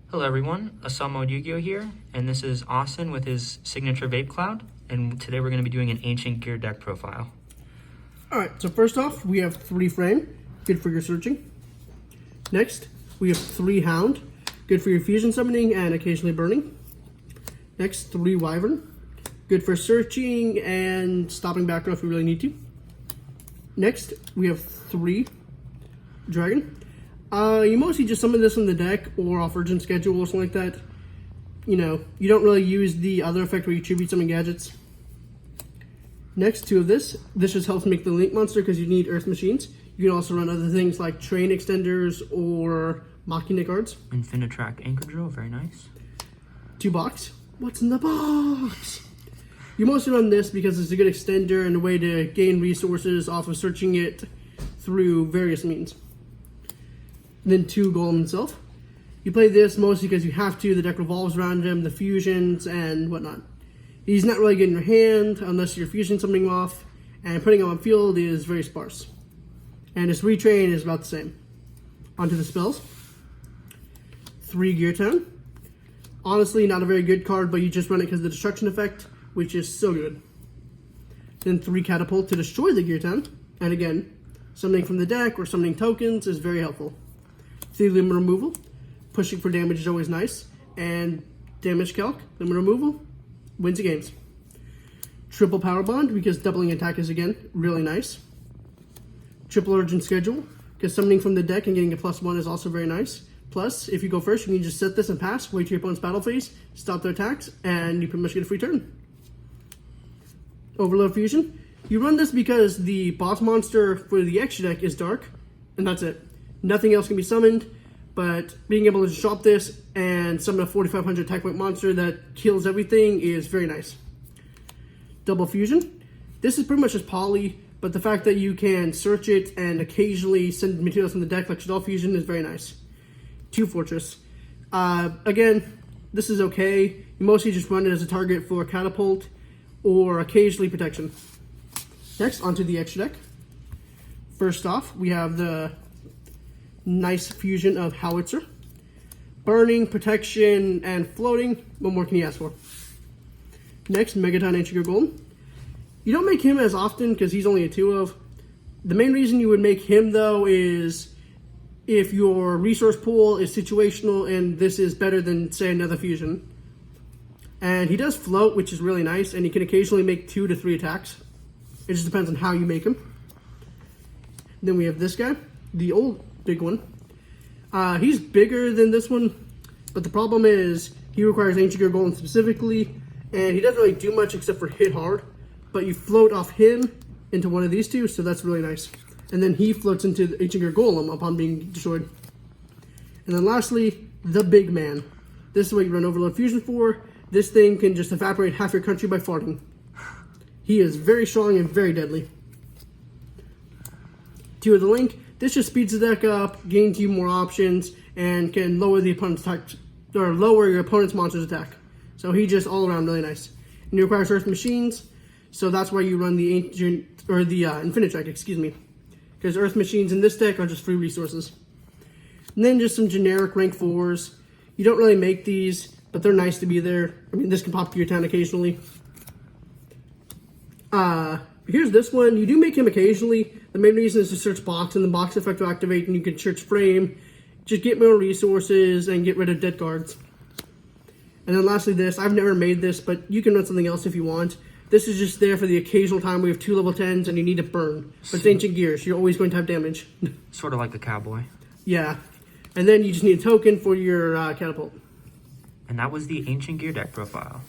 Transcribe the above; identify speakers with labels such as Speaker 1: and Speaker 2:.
Speaker 1: Hello everyone, Assault Mode Yu-Gi-Oh here, and this is Austin with his signature Vape Cloud, and today we're going to be doing an Ancient Gear deck profile.
Speaker 2: Alright, so first off, we have 3 Frame, good for your searching. Next, we have 3 Hound, good for your fusion summoning and occasionally burning. Next, 3 Wyvern, good for searching and stopping background if you really need to. Next, we have 3 Dragon. You mostly just summon this on the deck or off Urgent Schedule or something like that. You know, you don't really use the other effect where you tribute summon gadgets. Next, 2 of this. This just helps make the Link monster because you need Earth Machines. You can also run other things like Train Extenders or Machina cards.
Speaker 1: Infinitrack Anchor Drill, very nice.
Speaker 2: 2 box. What's in the box? You mostly run this because it's a good extender and a way to gain resources off of searching it through various means. Then 2 Golem himself. You play this mostly because you have to. The deck revolves around him, the fusions and whatnot. He's not really good in your hand unless you're fusion summoning off, and putting him on field is very sparse. And his retrain is about the same. Onto the spells. 3 Gear Town. Honestly, not a very good card, but you just run it because of the destruction effect, which is so good. Then 3 Catapult to destroy the Gear Town. And again, summoning from the deck or summoning tokens is very helpful. 3 Limit Removal. Pushing for damage is always nice. And damage calc, limit removal, wins the games. Triple Power Bond, because doubling attack is, again, really nice. Triple Urgent Schedule, because summoning from the deck and getting a +1 is also very nice. Plus, if you go first, you can just set this and pass, wait to your opponent's battle phase, stop their attacks, and you pretty much get a free turn. Overload Fusion. You run this because the boss monster for the extra deck is Dark, and that's it. Nothing else can be summoned, but being able to just drop this and summon a 4500 attack point monster that kills everything is very nice. Double Fusion. This is pretty much just poly, but the fact that you can search it and occasionally send materials from the deck like Shaddoll Fusion is very nice. 2 Fortress. Again, this is okay. You mostly just run it as a target for Catapult or occasionally Protection. Next, onto the extra deck. First off, we have the nice fusion of Howitzer. Burning, Protection, and Floating. What more can you ask for? Next, Megaton Ancient Gear Golem. You don't make him as often because he's only a 2 of. The main reason you would make him, though, is if your resource pool is situational and this is better than, say, another fusion. And he does float, which is really nice, and he can occasionally make 2 to 3 attacks. It just depends on how you make him. Then we have this guy, the old big one. He's bigger than this one, but the problem is he requires Ancient Gear Golem specifically, and he doesn't really do much except for hit hard, but you float off him into one of these 2, so that's really nice. And then he floats into the Ancient Gear Golem upon being destroyed. And then lastly, the big man. This is what you run Overload Fusion for. This thing can just evaporate half your country by farting. He is very strong and very deadly. 2 of the Link. This just speeds the deck up, gains you more options, and can lower the opponent's attack, or lower your opponent's monster's attack. So he just all around really nice. And he requires Earth Machines, so that's why you run the Ancient, or the Infinitrack, excuse me. Because Earth Machines in this deck are just free resources. And then just some generic rank 4s. You don't really make these, but they're nice to be there. I mean, this can pop to your town occasionally. Here's this one. You do make him occasionally. The main reason is to search box, and the box effect will activate, and you can search frame, just get more resources, and get rid of dead cards. And then lastly this. I've never made this, but you can run something else if you want. This is just there for the occasional time we have 2 level 10s and you need to burn. But it's Ancient Gears, you're always going to have damage.
Speaker 1: Sort of like the Cowboy.
Speaker 2: Yeah. And then you just need a token for your Catapult.
Speaker 1: And that was the Ancient Gear deck profile.